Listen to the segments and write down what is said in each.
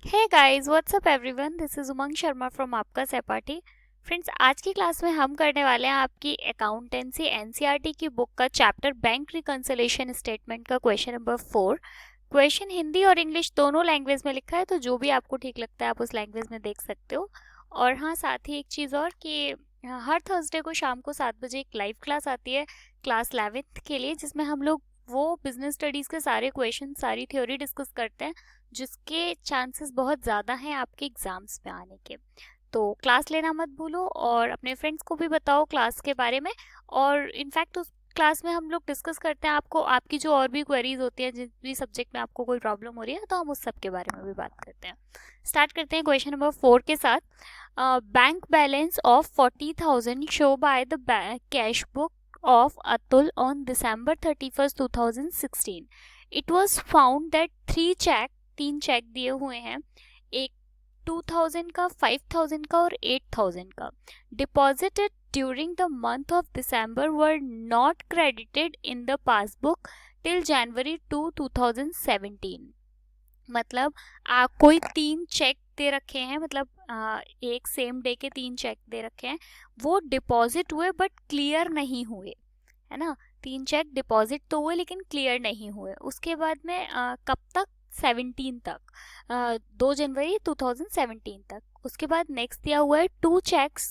Hey guys, what's up everyone, this is Umang Sharma from आपका सहपाठी। Friends, आज की क्लास में हम करने वाले हैं आपकी अकाउंटेंसी एनसीईआरटी की बुक का चैप्टर बैंक रिकंसिलिएशन स्टेटमेंट का क्वेश्चन नंबर 4। क्वेश्चन हिंदी और इंग्लिश दोनों लैंग्वेज में लिखा है, तो जो भी आपको ठीक लगता है आप उस लैंग्वेज में देख सकते हो। और हाँ, साथ ही एक चीज़ और कि हर थर्सडे को शाम को 7 बजे एक लाइव क्लास आती है क्लास 11th के लिए, जिसमें हम लोग वो बिजनेस स्टडीज़ के सारे क्वेश्चन, सारी थ्योरी डिस्कस करते हैं, जिसके चांसेस बहुत ज़्यादा हैं आपके एग्जाम्स में आने के। तो क्लास लेना मत भूलो और अपने फ्रेंड्स को भी बताओ क्लास के बारे में। और इनफैक्ट उस क्लास में हम लोग डिस्कस करते हैं आपको आपकी जो और भी क्वेरीज होती हैं, जिस भी सब्जेक्ट में आपको कोई प्रॉब्लम हो रही है, तो हम उस सब के बारे में भी बात करते हैं। स्टार्ट करते हैं क्वेश्चन नंबर 4 के साथ। Bank balance of 40,000 show by the cash book of Atul on December 31st 2016. It was found that तीन चेक दिए हुए हैं, एक 2000 का, 5000 का और 8000 का, deposited during the month of December were not credited in the passbook till January 2017। मतलब कोई 3 चेक दे रखे हैं, मतलब एक सेम डे के 3 चेक दे रखे हैं, वो डिपॉजिट हुए बट क्लियर नहीं हुए, है ना। 3 चेक डिपॉजिट तो हुए लेकिन क्लियर नहीं हुए। उसके बाद में कब तक? 17 तक, 2 जनवरी 2017 तक। उसके बाद नेक्स्ट दिया हुआ है 2 cheques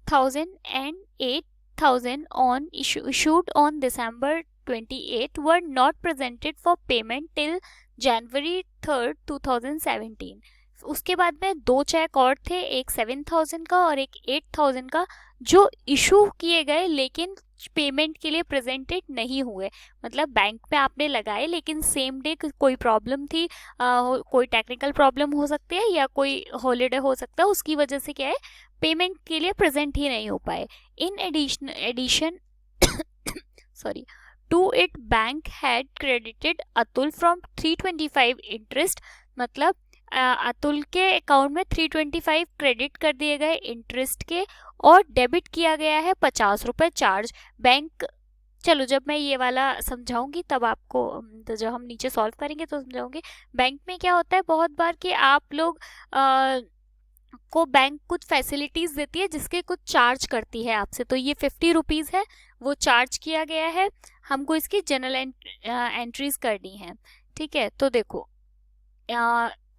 1000 and 8000 on issued on December 28 were not presented for payment till January 3rd 2017। उसके बाद में 2 चेक और थे, एक 7000 का और एक 8000 का, जो इशू किए गए लेकिन पेमेंट के लिए प्रेजेंटेड नहीं हुए। मतलब बैंक में आपने लगाए लेकिन सेम डे कोई प्रॉब्लम थी, कोई टेक्निकल प्रॉब्लम हो सकती है या कोई हॉलीडे हो सकता है, उसकी वजह से क्या है, पेमेंट के लिए प्रेजेंट ही नहीं हो पाए। In addition sorry, to it bank had credited Atul from 325 interest. मतलब अतुल के अकाउंट में 325 क्रेडिट कर दिए गए इंटरेस्ट के, और डेबिट किया गया है 50 रुपए चार्ज बैंक। चलो, जब मैं ये वाला समझाऊंगी तब आपको, तो जब हम नीचे सॉल्व करेंगे तो समझाऊंगी। बैंक में क्या होता है बहुत बार कि आप लोग को बैंक कुछ फैसिलिटीज देती है जिसके कुछ चार्ज करती है आपसे। तो ये 50 रुपीज़ है, वो चार्ज किया गया है, हमको इसकी जनरल एंट्रीज करनी है। ठीक है, तो देखो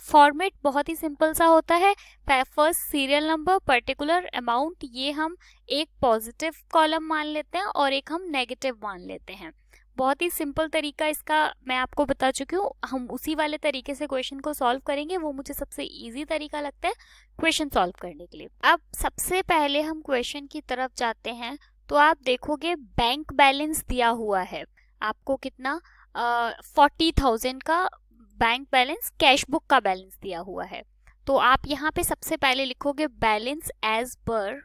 फॉर्मेट बहुत ही सिंपल सा होता है। First serial number, particular amount, ये हम एक पॉजिटिव कॉलम मान लेते हैं और एक हम नेगेटिव मान लेते हैं। बहुत ही सिंपल तरीका इसका मैं आपको बता चुकी हूँ। हम उसी वाले तरीके से क्वेश्चन को सॉल्व करेंगे, वो मुझे सबसे इजी तरीका लगता है क्वेश्चन सॉल्व करने के लिए। अब सबसे पहले हम क्वेश्चन की तरफ जाते हैं, तो आप देखोगे बैंक बैलेंस दिया हुआ है आपको कितना, 40,000 का बैंक बैलेंस, कैश बुक का बैलेंस दिया हुआ है। तो आप यहाँ पे सबसे पहले लिखोगे balance as per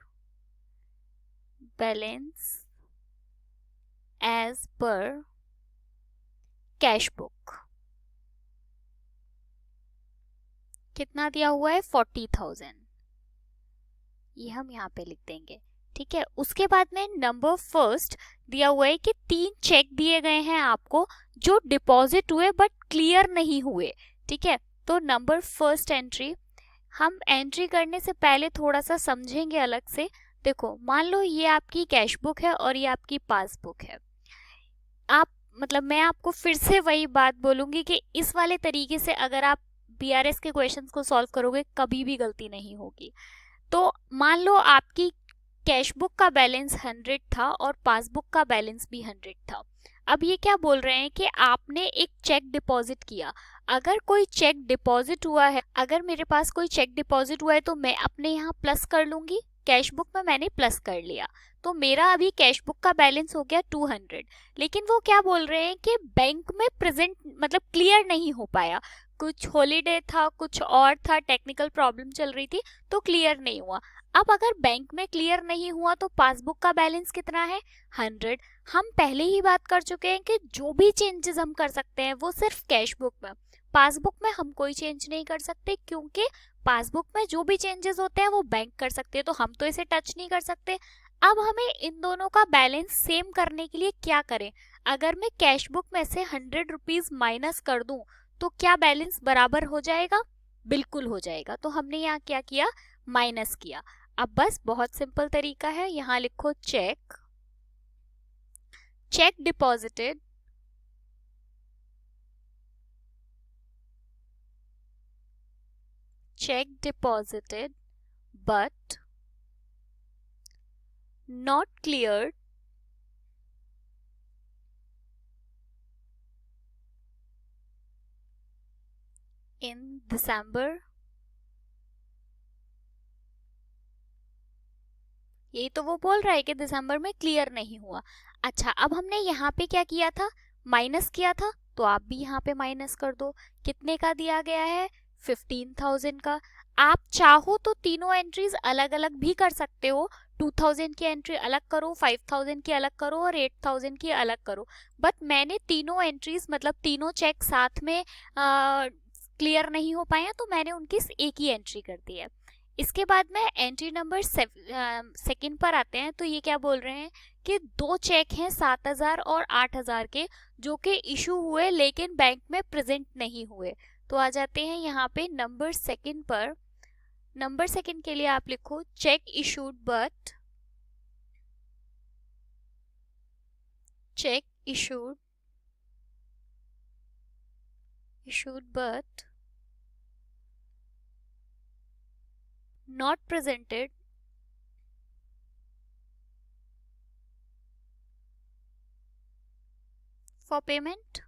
cash book. कितना दिया हुआ है? 40,000, ये हम यहाँ पे लिख देंगे। ठीक है, उसके बाद में नंबर फर्स्ट दिया हुआ है कि 3 चेक दिए गए हैं आपको जो डिपॉजिट हुए बट क्लियर नहीं हुए। ठीक है, तो नंबर फर्स्ट एंट्री, हम एंट्री करने से पहले थोड़ा सा समझेंगे अलग से। देखो, मान लो ये आपकी कैश बुक है और ये आपकी पासबुक है। आप, मतलब मैं आपको फिर से वही बात बोलूंगी कि इस वाले तरीके से अगर आप बीआरएस के क्वेश्चंस को सॉल्व करोगे कभी भी गलती नहीं होगी। तो मान लो आपकी कैश बुक का बैलेंस 100 था और पासबुक का बैलेंस भी 100 था। अब ये क्या बोल रहे हैं कि आपने एक चेक डिपॉजिट किया। अगर कोई चेक डिपॉजिट हुआ है, अगर मेरे पास कोई चेक डिपॉजिट हुआ है तो मैं अपने यहाँ प्लस कर लूंगी। कैश बुक में मैंने प्लस कर लिया, तो मेरा अभी कैश बुक का बैलेंस हो गया 200। लेकिन वो क्या बोल रहे हैं कि बैंक में प्रेजेंट, मतलब क्लियर नहीं हो पाया, कुछ हॉलीडे था, कुछ और था, टेक्निकल प्रॉब्लम चल रही थी, तो क्लियर नहीं हुआ। अब अगर बैंक में क्लियर नहीं हुआ तो पासबुक का बैलेंस कितना है? 100। हम पहले ही बात कर चुके हैं कि जो भी चेंजेस हम कर सकते हैं वो सिर्फ कैश बुक में, पासबुक में हम कोई चेंज नहीं कर सकते, क्योंकि पासबुक में जो भी चेंजेस होते हैं वो बैंक कर सकते हैं, तो हम तो इसे टच नहीं कर सकते। अब हमें इन दोनों का बैलेंस सेम करने के लिए क्या करें? अगर मैं कैश बुक में से 100 रुपीज माइनस कर दूं तो क्या बैलेंस बराबर हो जाएगा? बिल्कुल हो जाएगा। तो हमने यहाँ क्या किया, माइनस किया। अब बस बहुत सिंपल तरीका है, यहाँ लिखो cheque, cheque deposited but not cleared in December। यही तो वो बोल रहा है कि दिसंबर में क्लियर नहीं हुआ। अच्छा, अब हमने यहाँ पे क्या किया था, माइनस किया था, तो आप भी यहाँ पे माइनस कर दो। कितने का दिया गया है, 15,000 का। आप चाहो तो तीनों एंट्रीज अलग अलग भी कर सकते हो, 2,000 की एंट्री अलग करो, 5,000 की अलग करो और 8,000 की अलग करो। बट मैंने तीनों एंट्रीज मतलब तीनों चेक साथ में क्लियर नहीं हो पाए हैं, तो मैंने उनकी एक ही एंट्री कर दी है। इसके बाद में एंट्री नंबर सेकंड पर आते हैं। तो ये क्या बोल रहे हैं कि दो चेक हैं 7,000 और 8,000 के, जो कि इशू हुए लेकिन बैंक में प्रेजेंट नहीं हुए। तो आ जाते हैं यहाँ पे नंबर सेकंड पर। नंबर सेकंड के लिए आप लिखो check issued but, check issued but not presented for payment।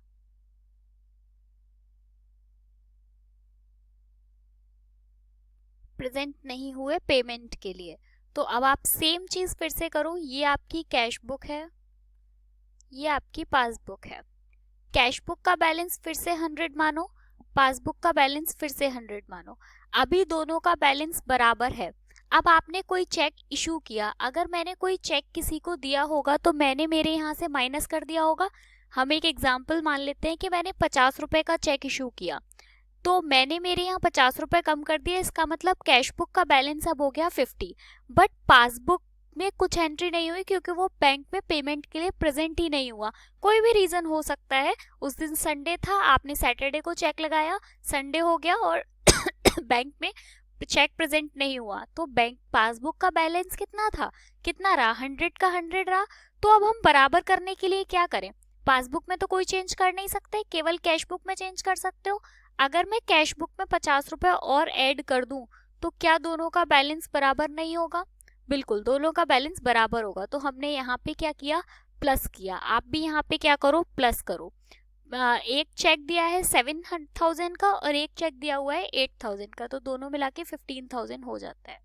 Present नहीं हुए पेमेंट के लिए। तो अब आप सेम चीज फिर से करो। ये आपकी कैश बुक है, ये आपकी पासबुक है। कैश बुक का बैलेंस फिर से 100 मानो, पासबुक का बैलेंस फिर से 100 मानो। अभी दोनों का बैलेंस बराबर है। अब आपने कोई चेक इशू किया, अगर मैंने कोई चेक किसी को दिया होगा तो मैंने मेरे यहाँ से माइनस कर दिया होगा। हम एक एग्जाम्पल मान लेते हैं कि मैंने 50 रुपए का चेक इशू किया, तो मैंने मेरे यहाँ 50 रुपए कम कर दिया। इसका मतलब कैश बुक का बैलेंस अब हो गया 50, बट पासबुक में कुछ एंट्री नहीं हुई क्योंकि वो बैंक में पेमेंट के लिए प्रेजेंट ही नहीं हुआ। कोई भी रीजन हो सकता है, उस दिन संडे था, आपने सैटरडे को चेक लगाया, संडे हो गया और बैंक में चेक प्रेजेंट नहीं हुआ। तो बैंक पासबुक का बैलेंस कितना था, कितना रहा, 100 का 100 रहा। तो अब हम बराबर करने के लिए क्या करें, पासबुक में तो कोई चेंज कर नहीं सकते, केवल कैश बुक में चेंज कर सकते हो। अगर मैं कैश बुक में 50 रुपए और ऐड कर दूं तो क्या दोनों का बैलेंस बराबर नहीं होगा, बिल्कुल दोनों का बैलेंस बराबर होगा। तो हमने यहाँ पे क्या किया, प्लस किया। आप भी यहाँ पे क्या करो, प्लस करो। एक चेक दिया है 7,000 का और एक चेक दिया हुआ है 8,000 का, तो दोनों मिला के 15,000 हो जाता है।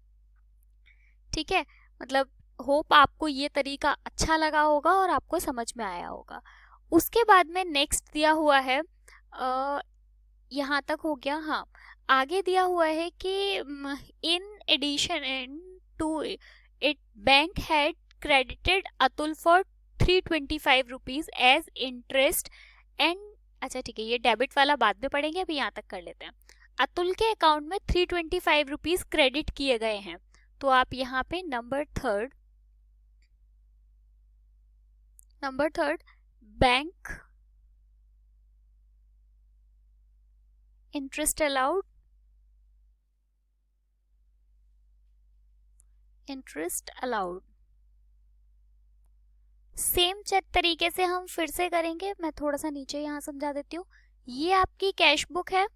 ठीक है, मतलब होप आपको ये तरीका अच्छा लगा होगा और आपको समझ में आया होगा। उसके बाद में नेक्स्ट दिया हुआ है, यहाँ तक हो गया। हाँ, आगे दिया हुआ है कि in addition to it bank had credited Atul for 325 rupees as interest and. अच्छा ठीक है, ये डेबिट वाला बाद में पढ़ेंगे, अभी यहाँ तक कर लेते हैं। अतुल के अकाउंट में 325 रुपीज क्रेडिट किए गए हैं। तो आप यहाँ पे number third bank interest allowed, interest allowed. Same तरीके से हम फिर से करेंगे, मैं थोड़ा सा नीचे यहाँ समझा देती हूँ। ये आपकी कैश बुक है,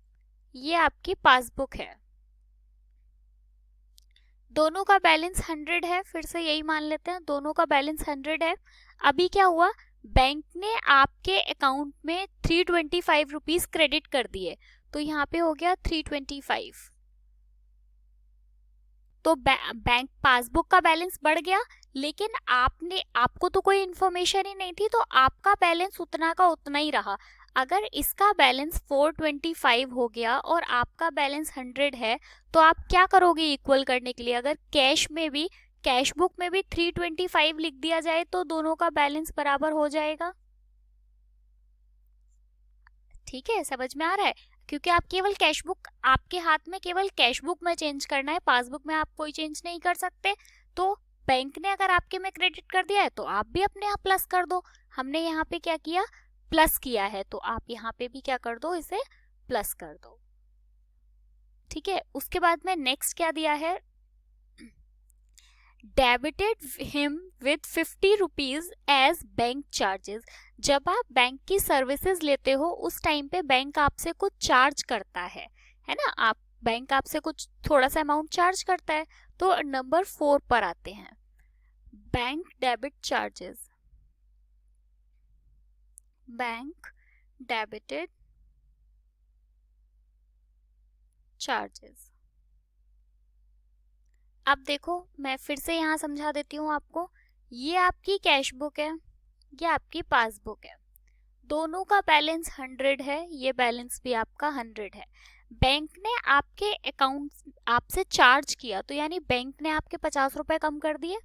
ये आपकी पासबुक है, दोनों का बैलेंस 100 है। फिर से यही मान लेते हैं, दोनों का बैलेंस 100 है। अभी क्या हुआ, बैंक ने आपके अकाउंट में 325 रुपीज क्रेडिट कर दिए, तो यहाँ पे हो गया 325। तो बैंक पासबुक का बैलेंस बढ़ गया, लेकिन आपको तो कोई इन्फॉर्मेशन ही नहीं थी, तो आपका बैलेंस उतना का उतना ही रहा। अगर इसका बैलेंस 425 हो गया और आपका बैलेंस 100 है, तो आप क्या करोगे इक्वल करने के लिए, अगर कैश बुक में भी 325 लिख दिया जाए तो दोनों का बैलेंस बराबर हो जाएगा। ठीक है, समझ में आ रहा है, क्योंकि आप केवल कैश बुक, आपके हाथ में केवल कैश बुक में चेंज करना है, पासबुक में आप कोई चेंज नहीं कर सकते। तो बैंक ने अगर आपके में क्रेडिट कर दिया है तो आप भी अपने आप प्लस कर दो। हमने यहाँ पे क्या किया, प्लस किया है, तो आप यहाँ पे भी क्या कर दो, इसे प्लस कर दो। ठीक है, उसके बाद में नेक्स्ट क्या दिया है, debited him with 50 rupees as bank charges. जब आप बैंक की सर्विसेज लेते हो उस टाइम पे बैंक आपसे कुछ चार्ज करता है ना, आप बैंक आपसे कुछ थोड़ा सा अमाउंट चार्ज करता है। तो नंबर 4 पर आते हैं, bank debit charges, bank debited charges. अब देखो मैं फिर से यहाँ समझा देती हूँ आपको, ये आपकी कैश बुक है, ये आपकी पासबुक है, दोनों का बैलेंस 100 है, ये बैलेंस भी आपका 100 है। बैंक ने आपके अकाउंट आपसे चार्ज किया, तो यानी बैंक ने आपके 50 रुपए कम कर दिए,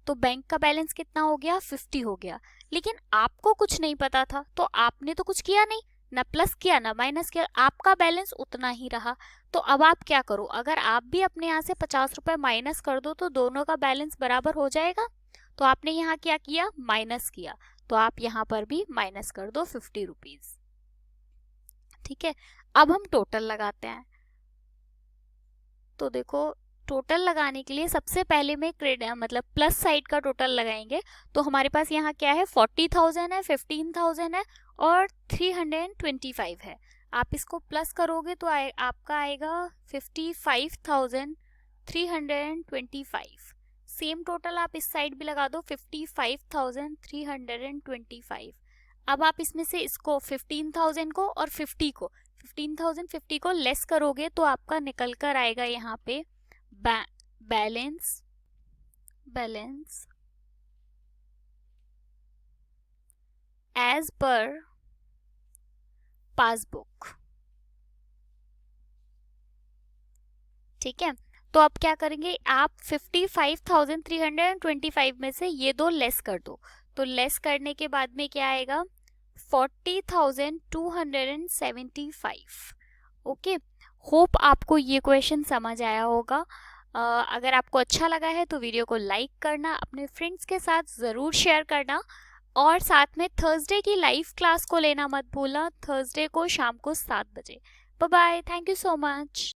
तो बैंक का बैलेंस कितना हो गया, 50 हो गया। लेकिन आपको कुछ नहीं पता था, तो आपने तो कुछ किया नहीं, ना प्लस किया ना माइनस किया, आपका बैलेंस उतना ही रहा। तो अब आप क्या करो, अगर आप भी अपने यहाँ से 50 रुपए माइनस कर दो तो दोनों का बैलेंस बराबर हो जाएगा। तो आपने यहाँ क्या किया, माइनस किया, तो आप यहाँ पर भी माइनस कर दो 50 रुपीज। ठीक है, अब हम टोटल लगाते हैं। तो देखो टोटल लगाने के लिए सबसे पहले में मतलब प्लस साइड का टोटल लगाएंगे। तो हमारे पास यहाँ क्या है, 40,000 है, 15,000 है और 325 है। आप इसको प्लस करोगे तो आपका आएगा 55,325। सेम टोटल आप इस साइड भी लगा दो, 55,325। अब आप इसमें से इसको 15,000 को और 50 को लेस करोगे तो आपका निकल कर आएगा यहाँ पे बैलेंस एज पर पासबुक। ठीक है, तो अब क्या करेंगे, आप 55,325 में से ये दो लेस कर दो, तो लेस करने के बाद में क्या आएगा, 40,275। ओके, होप आपको ये क्वेश्चन समझ आया होगा। अगर आपको अच्छा लगा है तो वीडियो को लाइक करना, अपने फ्रेंड्स के साथ ज़रूर शेयर करना और साथ में थर्सडे की लाइव क्लास को लेना मत भूलना, थर्सडे को शाम को 7 बजे। Bye bye, thank you so much.